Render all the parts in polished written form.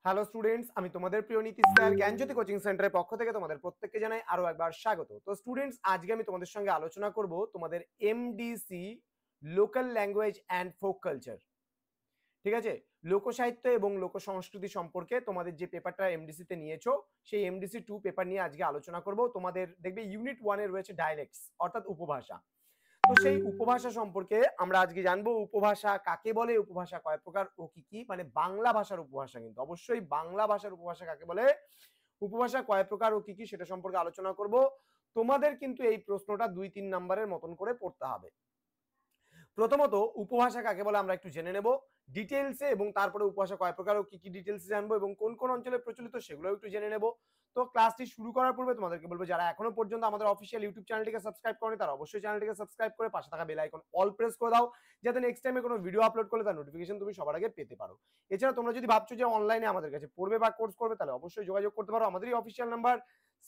Hello students, আমি তোমাদের প্রিয় নীতিশ স্যার জ্ঞানজ্যোতি কোচিং সেন্টারের পক্ষ থেকে তোমাদের প্রত্যেককে জানাই আরো একবার স্বাগত। তো স্টুডেন্টস, আজকে আমি তোমাদের সঙ্গে আলোচনা করব তোমাদের MDC local language and folk culture. ঠিক আছে, লোকসাহিত্য এবং লোক সংস্কৃতি সম্পর্কে তোমাদের যে পেপারটা এমডিসি তে নিয়েছো সেই এমডিসি 2 পেপার নিয়ে আজকে আলোচনা করব। তোমাদের দেখবে ইউনিট 1 এ রয়েছে ডায়ালেক্টস অর্থাৎ উপভাষা। তো সেই উপভাষা সম্পর্কে আমরা আজকে জানবো। উপভাষা কাকে বলে, উপভাষা কয় প্রকার ও কি কি, মানে বাংলা ভাষার উপভাষা, কিন্তু অবশ্যই বাংলা ভাষার উপভাষা কাকে বলে, উপভাষা কয় প্রকার ও কি কি সেটা সম্পর্কে আলোচনা করব। তোমাদের কিন্তু এই প্রশ্নটা 2-3 নাম্বারের মতন করে পড়তে হবে। প্রথমত উপভাষা কাকে বলে আমরা একটু জেনে নেব ডিটেলসে, এবং তারপরে উপভাষা কয় প্রকার ও কি কি ডিটেলসে জানবো, এবং কোন কোন অঞ্চলে প্রচলিত সেগুলো একটু জেনে নেব। তো ক্লাসটি শুরু করার পূর্বে তোমাদেরকে বলবো, যারা এখনো পর্যন্ত আমাদের অফিসিয়াল ইউটিউব চ্যানেলটিকে সাবস্ক্রাইব করেনি তারা অবশ্যই চ্যানেলটিকে সাবস্ক্রাইব করে পাশে থাকা বেল আইকন অল প্রেস করে দাও, যাতে নেক্সট টাইমে কোনো ভিডিও আপলোড করলে তার নোটিফিকেশন তুমি সবার আগে পেতে পারো। এছাড়া তোমরা যদি ভাবছো যে অনলাইনে আমাদের কাছে পড়বে বা কোর্স করবে, তাহলে অবশ্যই যোগাযোগ করতে পারো। আমাদেরই অফিসিয়াল নাম্বার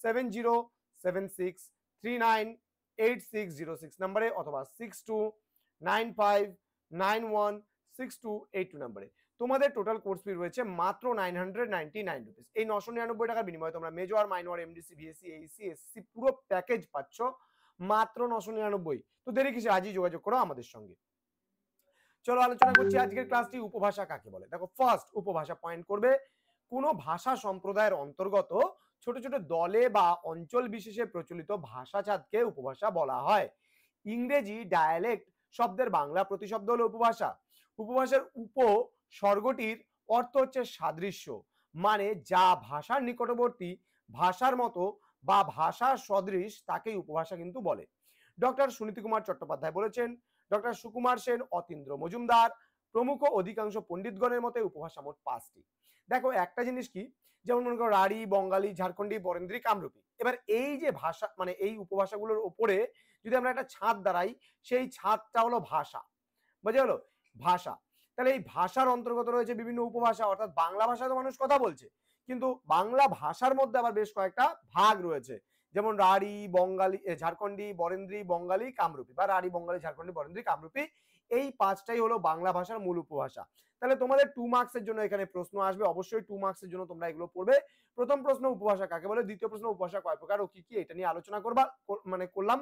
7076398606 নাম্বারে, অথবা 6295916282 নাম্বারে। তোমাদের টোটাল কোর্স ফি রয়েছে মাত্র 999 রুপিস। এই 999 টাকার বিনিময়ে তোমরা major, minor, MDC, BSc, Aisi, SC পুরো প্যাকেজ পাচ্ছ মাত্র 999। তো দেরি কিসে, আজই যোগাযোগ করো আমাদের সঙ্গে। চলো আলোচনা করছি আজকের ক্লাসটি উপভাষা কাকে বলে। দেখো, ফার্স্ট উপভাষা পয়েন্ট করবে কোনো ভাষা সম্প্রদায়ের অন্তর্গত ছোট ছোট দলে বা অঞ্চল বিশেষে প্রচলিত ভাষাজাতকে উপভাষা বলা হয়। ইংরেজি ডায়ালেক্ট শব্দের বাংলা প্রতিশব্দ হলো উপভাষা। উপভাষার উপসর্গটির অর্থ হচ্ছে সাদৃশ্য, মানে যা ভাষার নিকটবর্তী, ভাষার মতো বা ভাষা সদৃশ তাকেই উপভাষা কিন্তু বলে। ডক্টর সুনীতি কুমার চট্টোপাধ্যায় বলেছেন, ডক্টর সুকুমার সেন, অতীন্দ্র মজুমদার প্রমুখ অধিকাংশ পণ্ডিতগণের মতে উপভাষা মোট 5টি। দেখো একটা জিনিস কি, যেমন মনে করো রাঢ়ী, বঙ্গালী, ঝাড়খণ্ডী, বরেন্দ্রী, কামরূপী। এবার এই যে ভাষা, মানে এই উপভাষাগুলোর উপরে যদি আমরা একটা ছাদ দাঁড়াই, সেই ছাদটা হলো ভাষা। বোঝা গেল? ভাষা। তাহলে এই ভাষার অন্তর্গত রয়েছে বিভিন্ন উপভাষা, অর্থাৎ বাংলা ভাষায় তো মানুষ কথা বলছে, কিন্তু বাংলা ভাষার মধ্যে আবার বেশ কয়েকটা ভাগ রয়েছে, যেমন রাঢ়ী, বঙ্গালী, ঝাড়খণ্ডী, বরেন্দ্রী, বঙ্গালী, কামরূপী, বা রাঢ়ী, বঙ্গালী, ঝাড়খণ্ডী, বরেন্দ্রী, কামরূপী। এই 5টাই হলো বাংলা ভাষার মূল উপভাষা। তাহলে তোমাদের 2 মার্কসের জন্য এখানে প্রশ্ন আসবে, অবশ্যই 2 মার্কসের জন্য তোমরা এগুলো পড়বে। প্রথম প্রশ্ন উপভাষা কাকে বলে, দ্বিতীয় প্রশ্ন উপভাষা কয় প্রকার ও কি কি, এটা নিয়ে আলোচনা করলাম।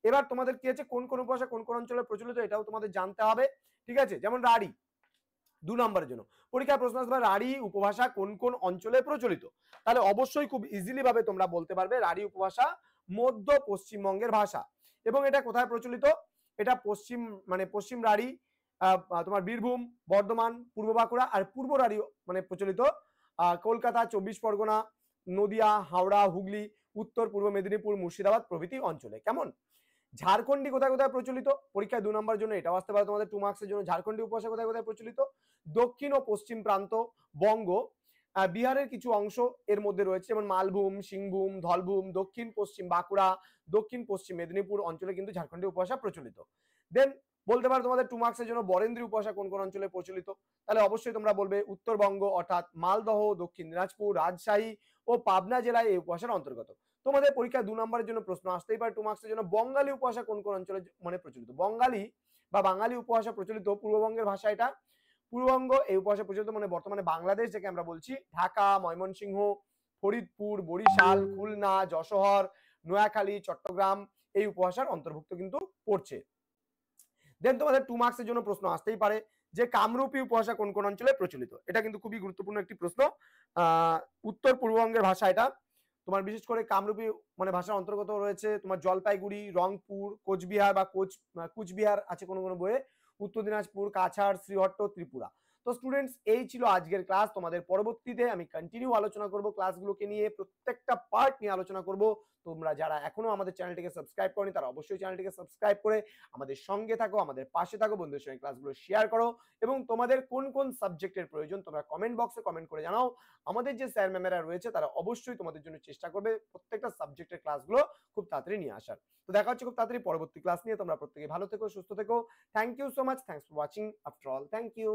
এবার তোমাদের কি আছে, কোন কোন উপভাষা কোন কোন অঞ্চলে প্রচলিত এটাও তোমাদের জানতে হবে। ঠিক আছে, যেমন রাঢ়ী 2 নম্বরের জন্য পরীক্ষায় প্রশ্ন আসবে, রাঢ়ী উপভাষা কোন কোন অঞ্চলে প্রচলিত। তাহলে অবশ্যই খুব ইজিলি ভাবে তোমরা বলতে পারবে রাঢ়ী উপভাষা মধ্য পশ্চিমবঙ্গের ভাষা। এবং এটা কোথায় প্রচলিত, এটা পশ্চিম রাঢ়ী তোমার বীরভূম, বর্ধমান, পূর্ব বাঁকুড়া, আর পূর্ব রাঢ়ী মানে প্রচলিত কলকাতা, 24 পরগনা, নদিয়া, হাওড়া, হুগলি, উত্তর পূর্ব মেদিনীপুর, মুর্শিদাবাদ প্রভৃতি অঞ্চলে। কেমন? ঝাড়খণ্ডী কোথায় কোথায় প্রচলিত, পরীক্ষায় 2 নম্বরের জন্য এটাও আসতে পারে তোমাদের 2 মার্কসের জন্য। ঝাড়খণ্ডী উপভাষা কোথায় কোথায় প্রচলিত, দক্ষিণ ও পশ্চিম প্রান্ত বঙ্গ, বিহারের কিছু অংশ এর মধ্যে রয়েছে, যেমন মালভূম, সিংভূম, ধলভূম, দক্ষিণ পশ্চিম বাঁকুড়া, দক্ষিণ পশ্চিম মেদিনীপুর অঞ্চলে কিন্তু ঝাড়খণ্ডী উপভাষা প্রচলিত। দেন বলতে পারো তোমাদের 2 মার্কসের জন্য বরেন্দ্রী উপভাষা কোন কোন অঞ্চলে প্রচলিত। তাহলে অবশ্যই তোমরা বলবে উত্তরবঙ্গ, অর্থাৎ মালদহ, দক্ষিণ দিনাজপুর, রাজশাহী ও পাবনা জেলায় এই উপভাষার অন্তর্গত। তোমাদের পরীক্ষায় 2 নম্বরের জন্য প্রশ্ন আসতেই পারে 2 মার্কসের জন্য, বঙ্গালী উপভাষা কোন কোন অঞ্চলে মানে প্রচলিত। বঙ্গালী বা বাঙালি উপভাষা প্রচলিত পূর্ববঙ্গের ভাষা, এটা পূর্ববঙ্গ। এই উপভাষা প্রচলিত মানে বর্তমানে বাংলাদেশ যাকে আমরা বলছি, ঢাকা, ময়মনসিংহ, ফরিদপুর, বরিশাল, খুলনা, যশোর, নোয়াখালী, চট্টগ্রাম এই উপভাষার অন্তর্ভুক্ত কিন্তু পড়ছে। দেন তোমাদের 2 মার্কসের জন্য প্রশ্ন আসতেই পারে যে কামরূপী উপভাষা কোন কোন অঞ্চলে প্রচলিত। এটা কিন্তু খুবই গুরুত্বপূর্ণ একটি প্রশ্ন। উত্তর পূর্ববঙ্গের ভাষা এটা। তোমার বিশেষ করে কামরূপী মানে ভাষার অন্তর্গত রয়েছে তোমার জলপাইগুড়ি, রংপুর, কোচবিহার বা কুচবিহার আছে কোন কোন বইয়ে, উত্তর দিনাজপুর, কাছাড়, শ্রীহট্ট, ত্রিপুরা। তো স্টুডেন্টস, এই ছিল আজকের ক্লাস। তোমাদের পরবর্তীতে আমি কন্টিনিউ আলোচনা করব ক্লাসগুলোকে নিয়ে, প্রত্যেকটা পার্ট নিয়ে আলোচনা করব। তোমরা যারা এখনো আমাদের চ্যানেলটিকে সাবস্ক্রাইব করনি তারা অবশ্যই চ্যানেলটিকে সাবস্ক্রাইব করে আমাদের সঙ্গে থাকো, আমাদের পাশে থাকো, বন্ধুদের সঙ্গে ক্লাসগুলো শেয়ার করো, এবং তোমাদের কোন কোন সাবজেক্টের প্রয়োজন তোমরা কমেন্ট বক্সে কমেন্ট করে জানাও। আমাদের যে স্যার ম্যামেরা রয়েছে তারা অবশ্যই তোমাদের জন্য চেষ্টা করবে প্রত্যেকটা সাবজেক্টের ক্লাসগুলো খুব তাড়াতাড়ি নিয়ে আসার। তো দেখা হচ্ছে খুব তাড়াতাড়ি পরবর্তী ক্লাস নিয়ে। তোমরা প্রত্যেকে ভালো থেকো, সুস্থ থেকো। Thank you so much, thanks for watching after all, thank you.